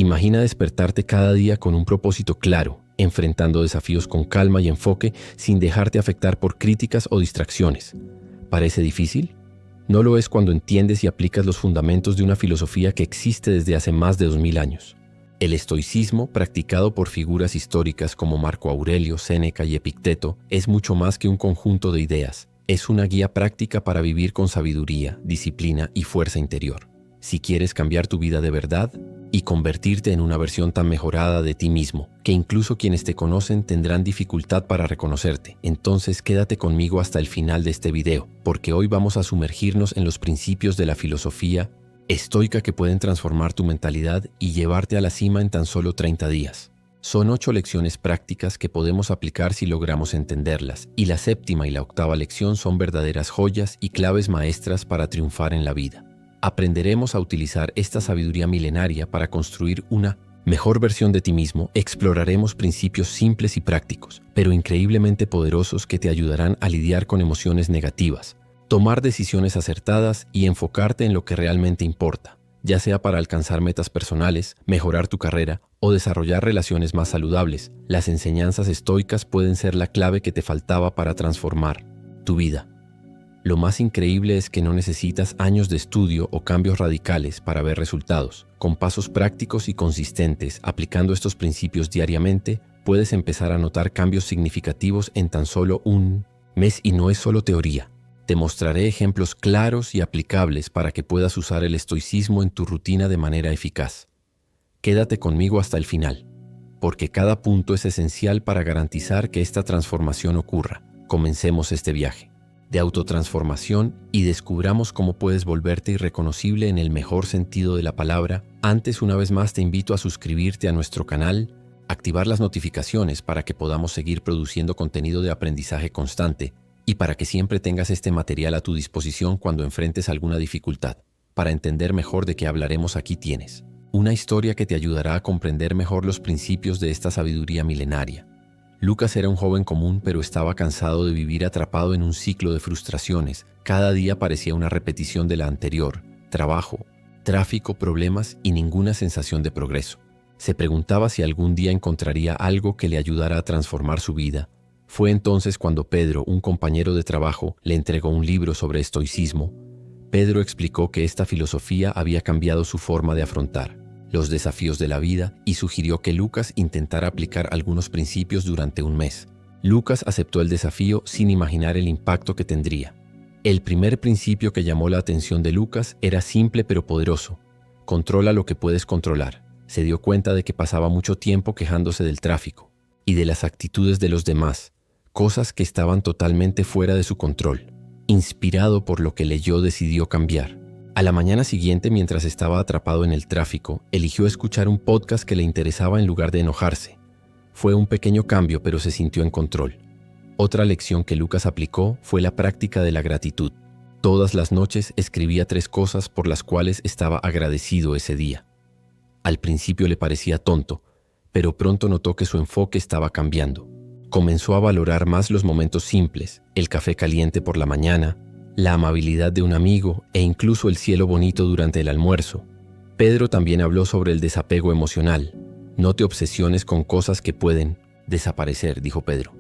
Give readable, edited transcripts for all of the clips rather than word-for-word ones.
Imagina despertarte cada día con un propósito claro, enfrentando desafíos con calma y enfoque sin dejarte afectar por críticas o distracciones. ¿Parece difícil? No lo es cuando entiendes y aplicas los fundamentos de una filosofía que existe desde hace más de 2000 años. El estoicismo, practicado por figuras históricas como Marco Aurelio, Séneca y Epicteto, es mucho más que un conjunto de ideas. Es una guía práctica para vivir con sabiduría, disciplina y fuerza interior. Si quieres cambiar tu vida de verdad y convertirte en una versión tan mejorada de ti mismo, que incluso quienes te conocen tendrán dificultad para reconocerte, entonces quédate conmigo hasta el final de este video, porque hoy vamos a sumergirnos en los principios de la filosofía estoica que pueden transformar tu mentalidad y llevarte a la cima en tan solo 30 días. Son 8 lecciones prácticas que podemos aplicar si logramos entenderlas, y la séptima y la octava lección son verdaderas joyas y claves maestras para triunfar en la vida. Aprenderemos a utilizar esta sabiduría milenaria para construir una mejor versión de ti mismo. Exploraremos principios simples y prácticos, pero increíblemente poderosos que te ayudarán a lidiar con emociones negativas, tomar decisiones acertadas y enfocarte en lo que realmente importa, ya sea para alcanzar metas personales, mejorar tu carrera o desarrollar relaciones más saludables. Las enseñanzas estoicas pueden ser la clave que te faltaba para transformar tu vida. Lo más increíble es que no necesitas años de estudio o cambios radicales para ver resultados. Con pasos prácticos y consistentes, aplicando estos principios diariamente, puedes empezar a notar cambios significativos en tan solo un mes, y no es solo teoría. Te mostraré ejemplos claros y aplicables para que puedas usar el estoicismo en tu rutina de manera eficaz. Quédate conmigo hasta el final, porque cada punto es esencial para garantizar que esta transformación ocurra. Comencemos este viaje de autotransformación y descubramos cómo puedes volverte irreconocible en el mejor sentido de la palabra. Antes, una vez más, te invito a suscribirte a nuestro canal, activar las notificaciones para que podamos seguir produciendo contenido de aprendizaje constante y para que siempre tengas este material a tu disposición cuando enfrentes alguna dificultad. Para entender mejor de qué hablaremos, aquí tienes una historia que te ayudará a comprender mejor los principios de esta sabiduría milenaria. Lucas era un joven común, pero estaba cansado de vivir atrapado en un ciclo de frustraciones. Cada día parecía una repetición de la anterior: trabajo, tráfico, problemas y ninguna sensación de progreso. Se preguntaba si algún día encontraría algo que le ayudara a transformar su vida. Fue entonces cuando Pedro, un compañero de trabajo, le entregó un libro sobre estoicismo. Pedro explicó que esta filosofía había cambiado su forma de afrontar los desafíos de la vida y sugirió que Lucas intentara aplicar algunos principios durante un mes. Lucas aceptó el desafío sin imaginar el impacto que tendría. El primer principio que llamó la atención de Lucas era simple pero poderoso: controla lo que puedes controlar. Se dio cuenta de que pasaba mucho tiempo quejándose del tráfico y de las actitudes de los demás, cosas que estaban totalmente fuera de su control. Inspirado por lo que leyó, decidió cambiar. A la mañana siguiente, mientras estaba atrapado en el tráfico, eligió escuchar un podcast que le interesaba en lugar de enojarse. Fue un pequeño cambio, pero se sintió en control. Otra lección que Lucas aplicó fue la práctica de la gratitud. Todas las noches escribía 3 cosas por las cuales estaba agradecido ese día. Al principio le parecía tonto, pero pronto notó que su enfoque estaba cambiando. Comenzó a valorar más los momentos simples: el café caliente por la mañana, la amabilidad de un amigo e incluso el cielo bonito durante el almuerzo. Pedro también habló sobre el desapego emocional. No te obsesiones con cosas que pueden desaparecer, dijo Pedro.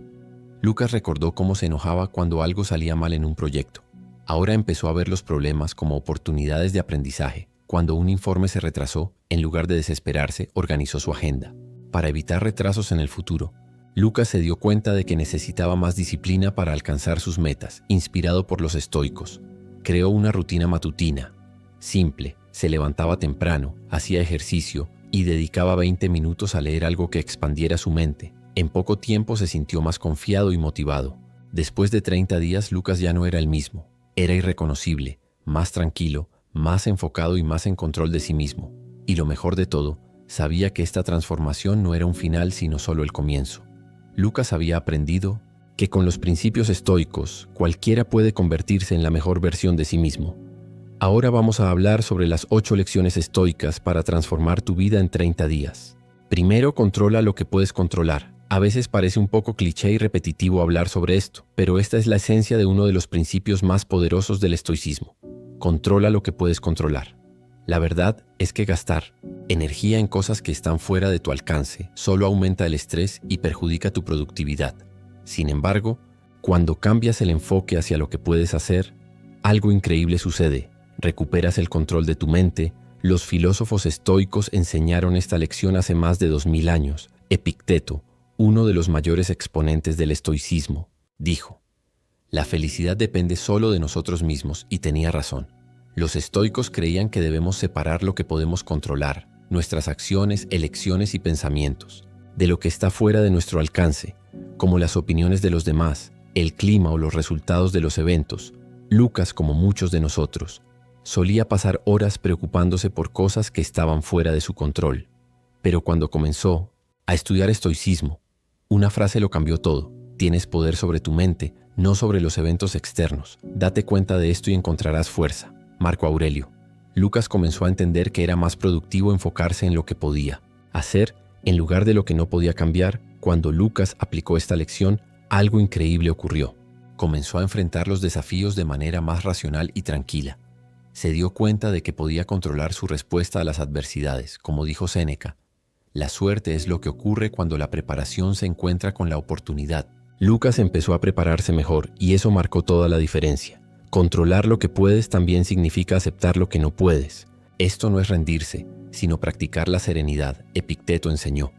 Lucas recordó cómo se enojaba cuando algo salía mal en un proyecto. Ahora empezó a ver los problemas como oportunidades de aprendizaje. Cuando un informe se retrasó, en lugar de desesperarse, organizó su agenda. Para evitar retrasos en el futuro, Lucas se dio cuenta de que necesitaba más disciplina para alcanzar sus metas. Inspirado por los estoicos, creó una rutina matutina simple. Se levantaba temprano, hacía ejercicio y dedicaba 20 minutos a leer algo que expandiera su mente. En poco tiempo se sintió más confiado y motivado. Después de 30 días, Lucas ya no era el mismo. Era irreconocible, más tranquilo, más enfocado y más en control de sí mismo. Y lo mejor de todo, sabía que esta transformación no era un final, sino solo el comienzo. Lucas había aprendido que con los principios estoicos, cualquiera puede convertirse en la mejor versión de sí mismo. Ahora vamos a hablar sobre las 8 lecciones estoicas para transformar tu vida en 30 días. Primero, controla lo que puedes controlar. A veces parece un poco cliché y repetitivo hablar sobre esto, pero esta es la esencia de uno de los principios más poderosos del estoicismo. Controla lo que puedes controlar. La verdad es que gastar energía en cosas que están fuera de tu alcance solo aumenta el estrés y perjudica tu productividad. Sin embargo, cuando cambias el enfoque hacia lo que puedes hacer, algo increíble sucede. Recuperas el control de tu mente. Los filósofos estoicos enseñaron esta lección hace más de 2000 años. Epicteto, uno de los mayores exponentes del estoicismo, dijo: la felicidad depende solo de nosotros mismos, y tenía razón. Los estoicos creían que debemos separar lo que podemos controlar, nuestras acciones, elecciones y pensamientos, de lo que está fuera de nuestro alcance, como las opiniones de los demás, el clima o los resultados de los eventos. Lucas, como muchos de nosotros, solía pasar horas preocupándose por cosas que estaban fuera de su control. Pero cuando comenzó a estudiar estoicismo, una frase lo cambió todo: tienes poder sobre tu mente, no sobre los eventos externos. Date cuenta de esto y encontrarás fuerza. Marco Aurelio. Lucas comenzó a entender que era más productivo enfocarse en lo que podía hacer en lugar de lo que no podía cambiar. Cuando Lucas aplicó esta lección, algo increíble ocurrió. Comenzó a enfrentar los desafíos de manera más racional y tranquila. Se dio cuenta de que podía controlar su respuesta a las adversidades. Como dijo Séneca, la suerte es lo que ocurre cuando la preparación se encuentra con la oportunidad. Lucas empezó a prepararse mejor y eso marcó toda la diferencia. Controlar lo que puedes también significa aceptar lo que no puedes. Esto no es rendirse, sino practicar la serenidad. Epicteto enseñó: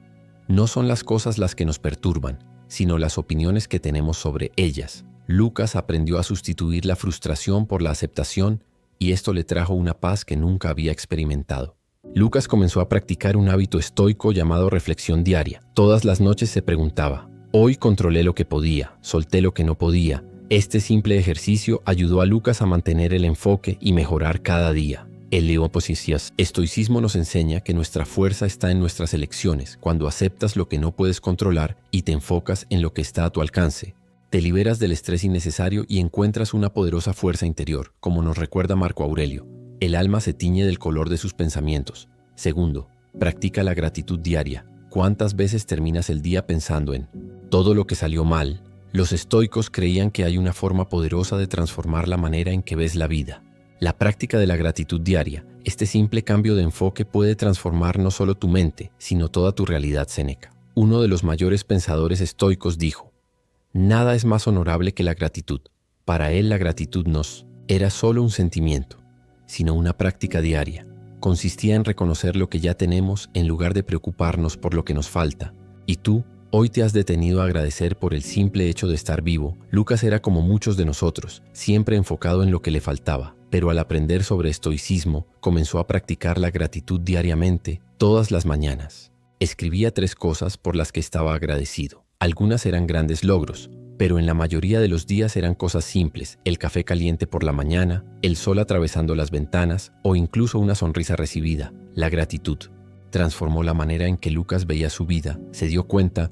no son las cosas las que nos perturban, sino las opiniones que tenemos sobre ellas. Lucas aprendió a sustituir la frustración por la aceptación, y esto le trajo una paz que nunca había experimentado. Lucas comenzó a practicar un hábito estoico llamado reflexión diaria. Todas las noches se preguntaba: hoy controlé lo que podía, solté lo que no podía. Este simple ejercicio ayudó a Lucas a mantener el enfoque y mejorar cada día. El Leoposicias. Estoicismo nos enseña que nuestra fuerza está en nuestras elecciones. Cuando aceptas lo que no puedes controlar y te enfocas en lo que está a tu alcance, te liberas del estrés innecesario y encuentras una poderosa fuerza interior. Como nos recuerda Marco Aurelio, el alma se tiñe del color de sus pensamientos. Segundo, practica la gratitud diaria. ¿Cuántas veces terminas el día pensando en todo lo que salió mal? Los estoicos creían que hay una forma poderosa de transformar la manera en que ves la vida. La práctica de la gratitud diaria, este simple cambio de enfoque puede transformar no solo tu mente, sino toda tu realidad. Séneca, uno de los mayores pensadores estoicos, dijo: nada es más honorable que la gratitud. Para él la gratitud no era solo un sentimiento, sino una práctica diaria. Consistía en reconocer lo que ya tenemos en lugar de preocuparnos por lo que nos falta. ¿Y tú? Hoy te has detenido a agradecer por el simple hecho de estar vivo. Lucas era como muchos de nosotros, siempre enfocado en lo que le faltaba, pero al aprender sobre estoicismo, comenzó a practicar la gratitud diariamente, todas las mañanas. Escribía 3 cosas por las que estaba agradecido. Algunas eran grandes logros, pero en la mayoría de los días eran cosas simples: el café caliente por la mañana, el sol atravesando las ventanas o incluso una sonrisa recibida. La gratitud transformó la manera en que Lucas veía su vida. Se dio cuenta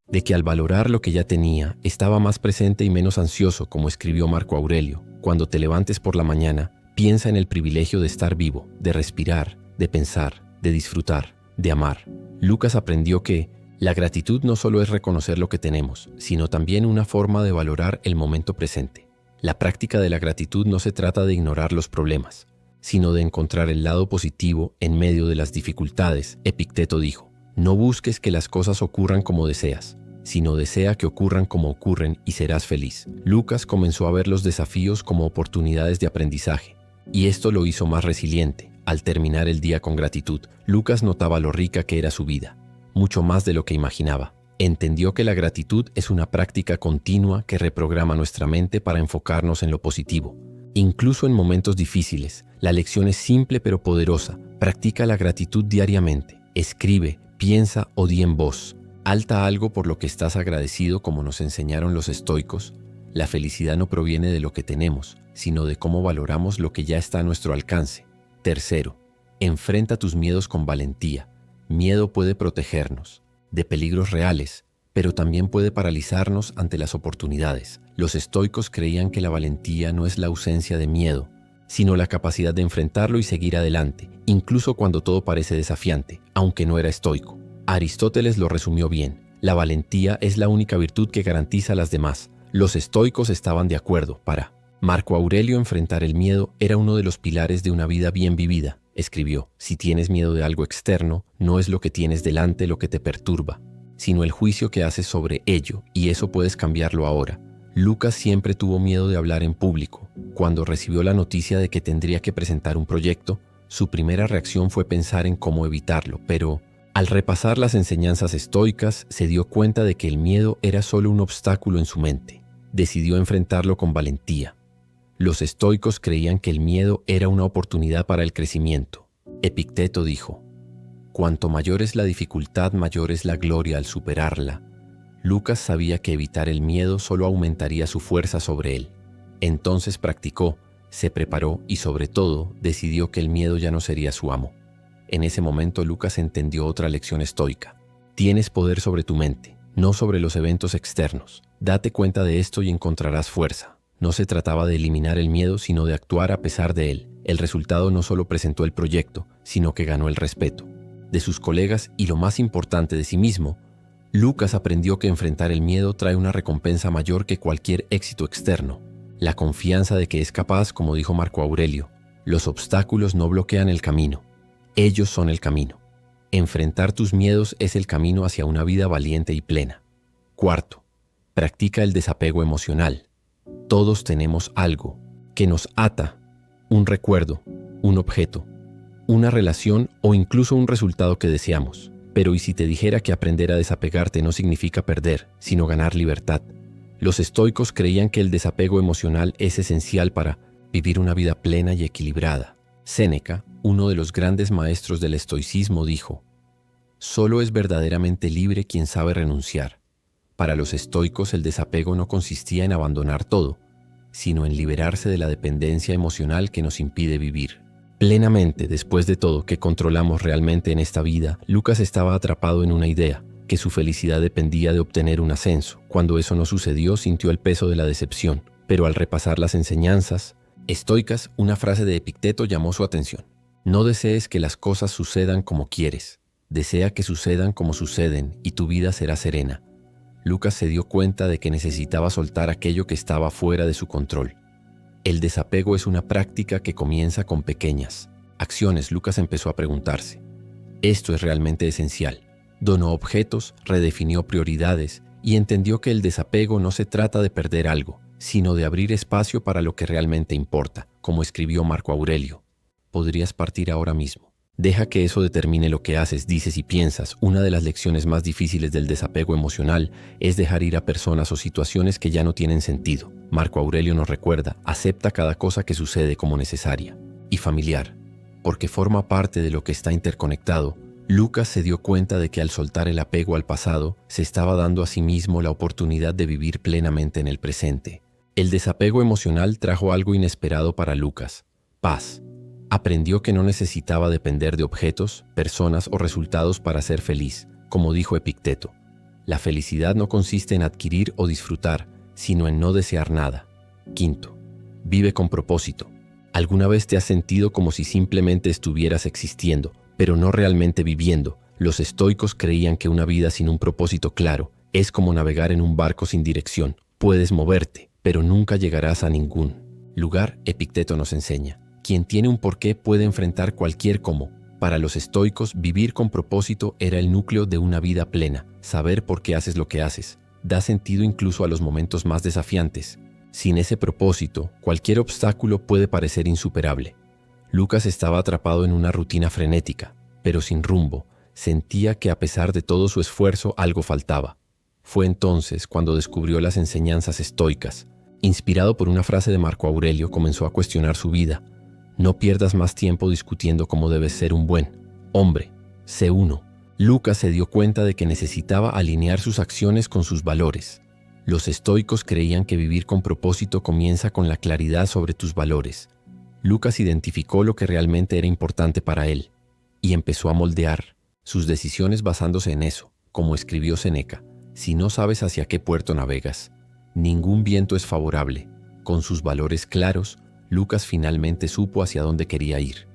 de que al valorar lo que ya tenía, estaba más presente y menos ansioso. Como escribió Marco Aurelio: cuando te levantes por la mañana, piensa en el privilegio de estar vivo, de respirar, de pensar, de disfrutar, de amar. Lucas aprendió que la gratitud no solo es reconocer lo que tenemos, sino también una forma de valorar el momento presente. La práctica de la gratitud no se trata de ignorar los problemas, sino de encontrar el lado positivo en medio de las dificultades. Epicteto dijo: no busques que las cosas ocurran como deseas, sino desea que ocurran como ocurren y serás feliz. Lucas comenzó a ver los desafíos como oportunidades de aprendizaje, y esto lo hizo más resiliente. Al terminar el día con gratitud, Lucas notaba lo rica que era su vida, mucho más de lo que imaginaba. Entendió que la gratitud es una práctica continua que reprograma nuestra mente para enfocarnos en lo positivo. Incluso en momentos difíciles, la lección es simple pero poderosa. Practica la gratitud diariamente. Escribe, piensa o di en voz alta algo por lo que estás agradecido. Como nos enseñaron los estoicos, la felicidad no proviene de lo que tenemos, sino de cómo valoramos lo que ya está a nuestro alcance. Tercero, enfrenta tus miedos con valentía. Miedo puede protegernos de peligros reales, pero también puede paralizarnos ante las oportunidades. Los estoicos creían que la valentía no es la ausencia de miedo, sino la capacidad de enfrentarlo y seguir adelante, incluso cuando todo parece desafiante, aunque no era estoico. Aristóteles lo resumió bien: la valentía es la única virtud que garantiza a las demás. Los estoicos estaban de acuerdo. Para Marco Aurelio, enfrentar el miedo era uno de los pilares de una vida bien vivida. escribió, si tienes miedo de algo externo, no es lo que tienes delante lo que te perturba, sino el juicio que haces sobre ello, y eso puedes cambiarlo ahora. Lucas siempre tuvo miedo de hablar en público. Cuando recibió la noticia de que tendría que presentar un proyecto, su primera reacción fue pensar en cómo evitarlo, pero al repasar las enseñanzas estoicas, se dio cuenta de que el miedo era solo un obstáculo en su mente. Decidió enfrentarlo con valentía. Los estoicos creían que el miedo era una oportunidad para el crecimiento. Epicteto dijo, cuanto mayor es la dificultad, mayor es la gloria al superarla. Lucas sabía que evitar el miedo solo aumentaría su fuerza sobre él. Entonces practicó, se preparó y sobre todo decidió que el miedo ya no sería su amo. En ese momento Lucas entendió otra lección estoica. Tienes poder sobre tu mente, no sobre los eventos externos. Date cuenta de esto y encontrarás fuerza. No se trataba de eliminar el miedo, sino de actuar a pesar de él. El resultado no solo presentó el proyecto, sino que ganó el respeto de sus colegas y, lo más importante, de sí mismo. Lucas aprendió que enfrentar el miedo trae una recompensa mayor que cualquier éxito externo. La confianza de que es capaz, como dijo Marco Aurelio. Los obstáculos no bloquean el camino. Ellos son el camino. Enfrentar tus miedos es el camino hacia una vida valiente y plena. Cuarto, practica el desapego emocional. Todos tenemos algo que nos ata, un recuerdo, un objeto, una relación o incluso un resultado que deseamos. Pero ¿y si te dijera que aprender a desapegarte no significa perder, sino ganar libertad? Los estoicos creían que el desapego emocional es esencial para vivir una vida plena y equilibrada. Séneca, uno de los grandes maestros del estoicismo, dijo, solo es verdaderamente libre quien sabe renunciar. Para los estoicos el desapego no consistía en abandonar todo, sino en liberarse de la dependencia emocional que nos impide vivir plenamente. Después de todo que controlamos realmente en esta vida, Lucas estaba atrapado en una idea, que su felicidad dependía de obtener un ascenso. Cuando eso no sucedió, sintió el peso de la decepción, pero al repasar las enseñanzas estoicas, una frase de Epicteto llamó su atención. No desees que las cosas sucedan como quieres, desea que sucedan como suceden y tu vida será serena. Lucas se dio cuenta de que necesitaba soltar aquello que estaba fuera de su control. El desapego es una práctica que comienza con pequeñas acciones. Lucas empezó a preguntarse, ¿esto es realmente esencial? Donó objetos, redefinió prioridades y entendió que el desapego no se trata de perder algo, sino de abrir espacio para lo que realmente importa, como escribió Marco Aurelio. Podrías partir ahora mismo. Deja que eso determine lo que haces, dices y piensas. Una de las lecciones más difíciles del desapego emocional es dejar ir a personas o situaciones que ya no tienen sentido. Marco Aurelio nos recuerda, acepta cada cosa que sucede como necesaria y familiar, porque forma parte de lo que está interconectado. Lucas se dio cuenta de que al soltar el apego al pasado, se estaba dando a sí mismo la oportunidad de vivir plenamente en el presente. El desapego emocional trajo algo inesperado para Lucas: paz. Aprendió que no necesitaba depender de objetos, personas o resultados para ser feliz, como dijo Epicteto. La felicidad no consiste en adquirir o disfrutar, sino en no desear nada. Quinto, vive con propósito. ¿Alguna vez te has sentido como si simplemente estuvieras existiendo, pero no realmente viviendo? Los estoicos creían que una vida sin un propósito claro es como navegar en un barco sin dirección. Puedes moverte, pero nunca llegarás a ningún lugar. Epicteto nos enseña: quien tiene un porqué puede enfrentar cualquier cómo. Para los estoicos, vivir con propósito era el núcleo de una vida plena. Saber por qué haces lo que haces da sentido incluso a los momentos más desafiantes. Sin ese propósito, cualquier obstáculo puede parecer insuperable. Lucas estaba atrapado en una rutina frenética, pero sin rumbo. Sentía que a pesar de todo su esfuerzo, algo faltaba. Fue entonces cuando descubrió las enseñanzas estoicas. Inspirado por una frase de Marco Aurelio, comenzó a cuestionar su vida. No pierdas más tiempo discutiendo cómo debes ser un buen hombre. Sé uno. Lucas se dio cuenta de que necesitaba alinear sus acciones con sus valores. Los estoicos creían que vivir con propósito comienza con la claridad sobre tus valores. Lucas identificó lo que realmente era importante para él y empezó a moldear sus decisiones basándose en eso. Como escribió Séneca, si no sabes hacia qué puerto navegas, ningún viento es favorable. Con sus valores claros, Lucas finalmente supo hacia dónde quería ir.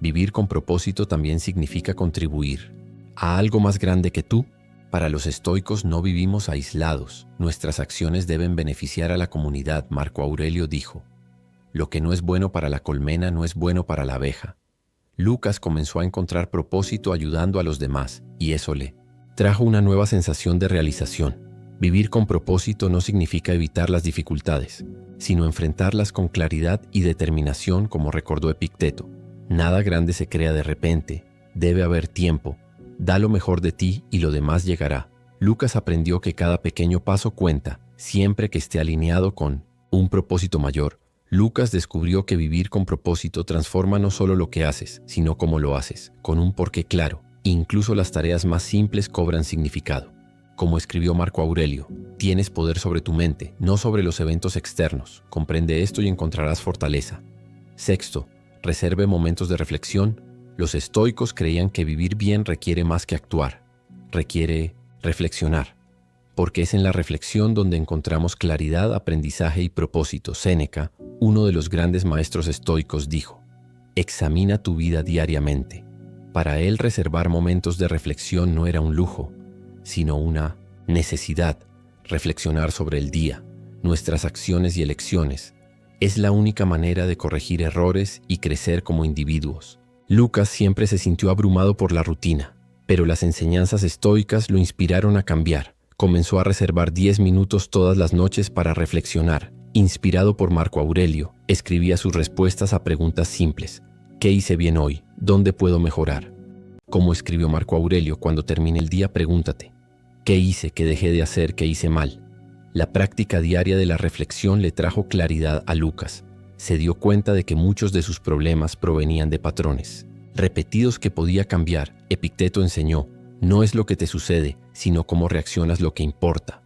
Vivir con propósito también significa contribuir a algo más grande que tú. Para los estoicos no vivimos aislados. Nuestras acciones deben beneficiar a la comunidad. Marco Aurelio dijo: lo que no es bueno para la colmena no es bueno para la abeja. Lucas comenzó a encontrar propósito ayudando a los demás, y eso le trajo una nueva sensación de realización. Vivir con propósito no significa evitar las dificultades, sino enfrentarlas con claridad y determinación, como recordó Epicteto. Nada grande se crea de repente, debe haber tiempo, da lo mejor de ti y lo demás llegará. Lucas aprendió que cada pequeño paso cuenta, siempre que esté alineado con un propósito mayor. Lucas descubrió que vivir con propósito transforma no solo lo que haces, sino cómo lo haces, con un porqué claro. Incluso las tareas más simples cobran significado. Como escribió Marco Aurelio, tienes poder sobre tu mente, no sobre los eventos externos. Comprende esto y encontrarás fortaleza. Sexto, reserve momentos de reflexión. Los estoicos creían que vivir bien requiere más que actuar, requiere reflexionar, porque es en la reflexión donde encontramos claridad, aprendizaje y propósito. Séneca, uno de los grandes maestros estoicos, dijo: examina tu vida diariamente. Para él, reservar momentos de reflexión no era un lujo, sino una necesidad. Reflexionar sobre el día, nuestras acciones y elecciones, es la única manera de corregir errores y crecer como individuos. Lucas siempre se sintió abrumado por la rutina, pero las enseñanzas estoicas lo inspiraron a cambiar. Comenzó a reservar 10 minutos todas las noches para reflexionar. Inspirado por Marco Aurelio, escribía sus respuestas a preguntas simples. ¿Qué hice bien hoy? ¿Dónde puedo mejorar? Como escribió Marco Aurelio, cuando termine el día, pregúntate: ¿qué hice? ¿Qué dejé de hacer? ¿Qué hice mal? La práctica diaria de la reflexión le trajo claridad a Lucas. Se dio cuenta de que muchos de sus problemas provenían de patrones repetidos que podía cambiar. Epicteto enseñó: no es lo que te sucede, sino cómo reaccionas lo que importa.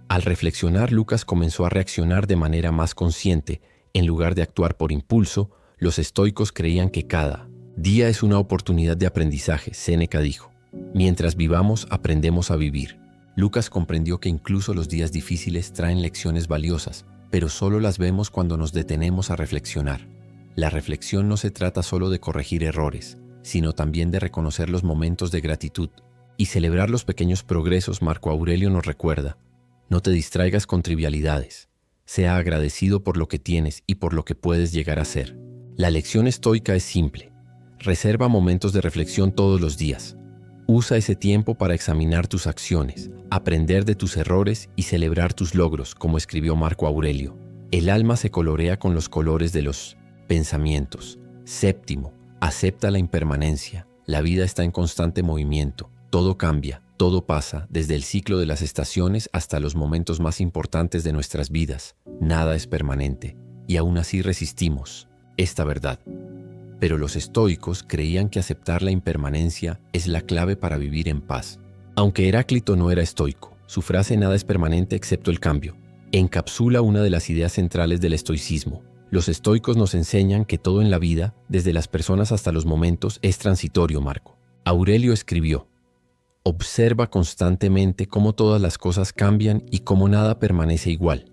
Al reflexionar, Lucas comenzó a reaccionar de manera más consciente. En lugar de actuar por impulso, los estoicos creían que cada día es una oportunidad de aprendizaje. Séneca dijo: mientras vivamos, aprendemos a vivir. Lucas comprendió que incluso los días difíciles traen lecciones valiosas, pero solo las vemos cuando nos detenemos a reflexionar. La reflexión no se trata solo de corregir errores, sino también de reconocer los momentos de gratitud y celebrar los pequeños progresos. Marco Aurelio nos recuerda: no te distraigas con trivialidades. Sea agradecido por lo que tienes y por lo que puedes llegar a ser. La lección estoica es simple. Reserva momentos de reflexión todos los días. Usa ese tiempo para examinar tus acciones, aprender de tus errores y celebrar tus logros, como escribió Marco Aurelio. El alma se colorea con los colores de los pensamientos. Séptimo, acepta la impermanencia. La vida está en constante movimiento. Todo cambia, todo pasa, desde el ciclo de las estaciones hasta los momentos más importantes de nuestras vidas. Nada es permanente, y aún así resistimos esta verdad. Pero los estoicos creían que aceptar la impermanencia es la clave para vivir en paz. Aunque Heráclito no era estoico, su frase "nada es permanente excepto el cambio" encapsula una de las ideas centrales del estoicismo. Los estoicos nos enseñan que todo en la vida, desde las personas hasta los momentos, es transitorio. Marco Aurelio escribió: observa constantemente cómo todas las cosas cambian y cómo nada permanece igual.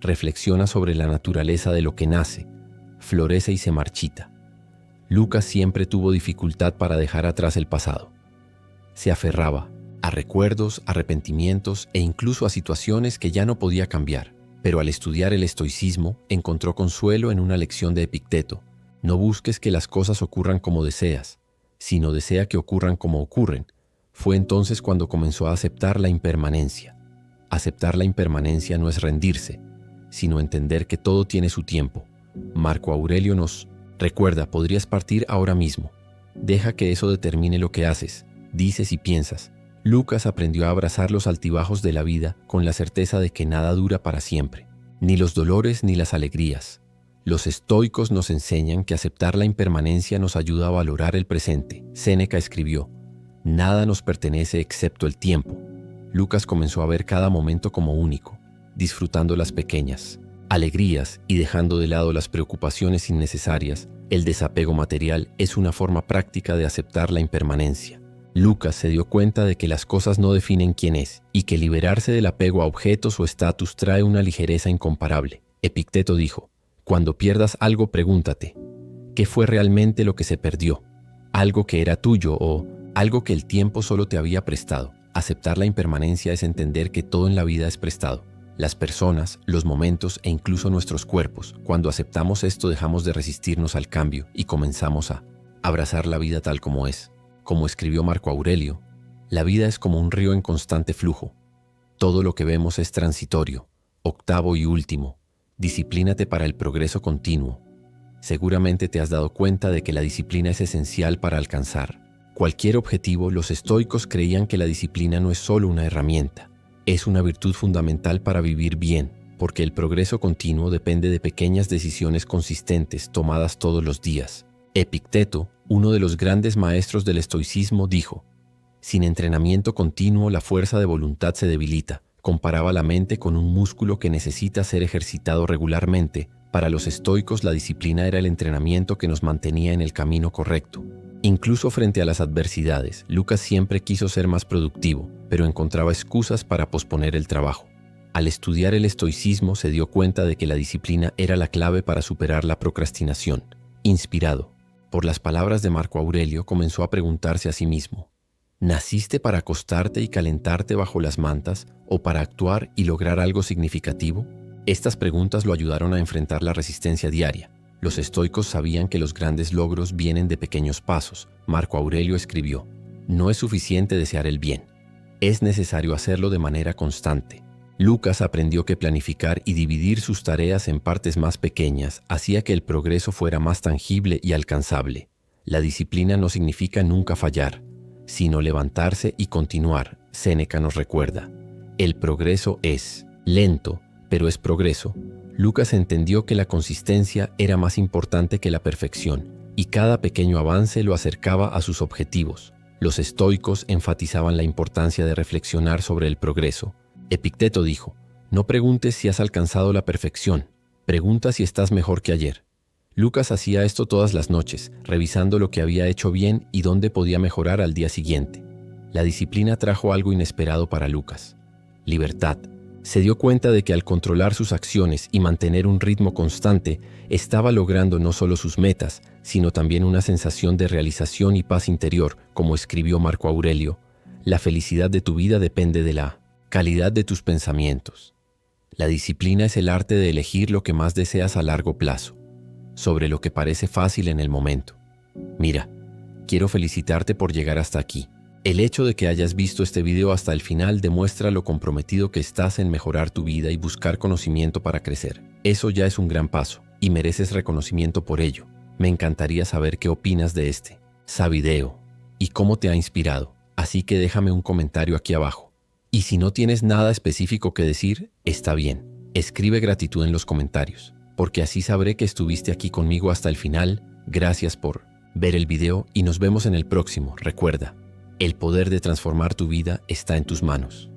Reflexiona sobre la naturaleza de lo que nace, florece y se marchita. Lucas siempre tuvo dificultad para dejar atrás el pasado. Se aferraba a recuerdos, arrepentimientos e incluso a situaciones que ya no podía cambiar. Pero al estudiar el estoicismo, encontró consuelo en una lección de Epicteto: no busques que las cosas ocurran como deseas, sino desea que ocurran como ocurren. Fue entonces cuando comenzó a aceptar la impermanencia. Aceptar la impermanencia no es rendirse, sino entender que todo tiene su tiempo. Marco Aurelio nos recuerda: podrías partir ahora mismo. Deja que eso determine lo que haces, dices y piensas. Lucas aprendió a abrazar los altibajos de la vida con la certeza de que nada dura para siempre, ni los dolores ni las alegrías. Los estoicos nos enseñan que aceptar la impermanencia nos ayuda a valorar el presente. Séneca escribió: nada nos pertenece excepto el tiempo. Lucas comenzó a ver cada momento como único, disfrutando las pequeñas alegrías y dejando de lado las preocupaciones innecesarias. El desapego material es una forma práctica de aceptar la impermanencia. Lucas se dio cuenta de que las cosas no definen quién es y que liberarse del apego a objetos o estatus trae una ligereza incomparable. Epicteto dijo: cuando pierdas algo, pregúntate: ¿qué fue realmente lo que se perdió? ¿Algo que era tuyo o algo que el tiempo solo te había prestado? Aceptar la impermanencia es entender que todo en la vida es prestado. Las personas, los momentos e incluso nuestros cuerpos. Cuando aceptamos esto, dejamos de resistirnos al cambio y comenzamos a abrazar la vida tal como es. Como escribió Marco Aurelio, la vida es como un río en constante flujo. Todo lo que vemos es transitorio. Octavo y último, disciplínate para el progreso continuo. Seguramente te has dado cuenta de que la disciplina es esencial para alcanzar cualquier objetivo. Los estoicos creían que la disciplina no es solo una herramienta, es una virtud fundamental para vivir bien, porque el progreso continuo depende de pequeñas decisiones consistentes tomadas todos los días. Epicteto, uno de los grandes maestros del estoicismo, dijo: sin entrenamiento continuo la fuerza de voluntad se debilita. Comparaba la mente con un músculo que necesita ser ejercitado regularmente. Para los estoicos la disciplina era el entrenamiento que nos mantenía en el camino correcto. Incluso frente a las adversidades, Lucas siempre quiso ser más productivo, pero encontraba excusas para posponer el trabajo. Al estudiar el estoicismo se dio cuenta de que la disciplina era la clave para superar la procrastinación. Inspirado por las palabras de Marco Aurelio, comenzó a preguntarse a sí mismo: ¿naciste para acostarte y calentarte bajo las mantas o para actuar y lograr algo significativo? Estas preguntas lo ayudaron a enfrentar la resistencia diaria. Los estoicos sabían que los grandes logros vienen de pequeños pasos. Marco Aurelio escribió: no es suficiente desear el bien, es necesario hacerlo de manera constante. Lucas aprendió que planificar y dividir sus tareas en partes más pequeñas hacía que el progreso fuera más tangible y alcanzable. La disciplina no significa nunca fallar, sino levantarse y continuar. Séneca nos recuerda: el progreso es lento, pero es progreso. Lucas entendió que la consistencia era más importante que la perfección, y cada pequeño avance lo acercaba a sus objetivos. Los estoicos enfatizaban la importancia de reflexionar sobre el progreso. Epicteto dijo: no preguntes si has alcanzado la perfección, pregunta si estás mejor que ayer. Lucas hacía esto todas las noches, revisando lo que había hecho bien y dónde podía mejorar al día siguiente. La disciplina trajo algo inesperado para Lucas: libertad. Se dio cuenta de que al controlar sus acciones y mantener un ritmo constante, estaba logrando no solo sus metas, sino también una sensación de realización y paz interior. Como escribió Marco Aurelio: la felicidad de tu vida depende de la calidad de tus pensamientos. La disciplina es el arte de elegir lo que más deseas a largo plazo, sobre lo que parece fácil en el momento. Mira, quiero felicitarte por llegar hasta aquí. El hecho de que hayas visto este video hasta el final demuestra lo comprometido que estás en mejorar tu vida y buscar conocimiento para crecer. Eso ya es un gran paso, y mereces reconocimiento por ello. Me encantaría saber qué opinas de este video y cómo te ha inspirado, así que déjame un comentario aquí abajo. Y si no tienes nada específico que decir, está bien. Escribe gratitud en los comentarios, porque así sabré que estuviste aquí conmigo hasta el final. Gracias por ver el video y nos vemos en el próximo. Recuerda, el poder de transformar tu vida está en tus manos.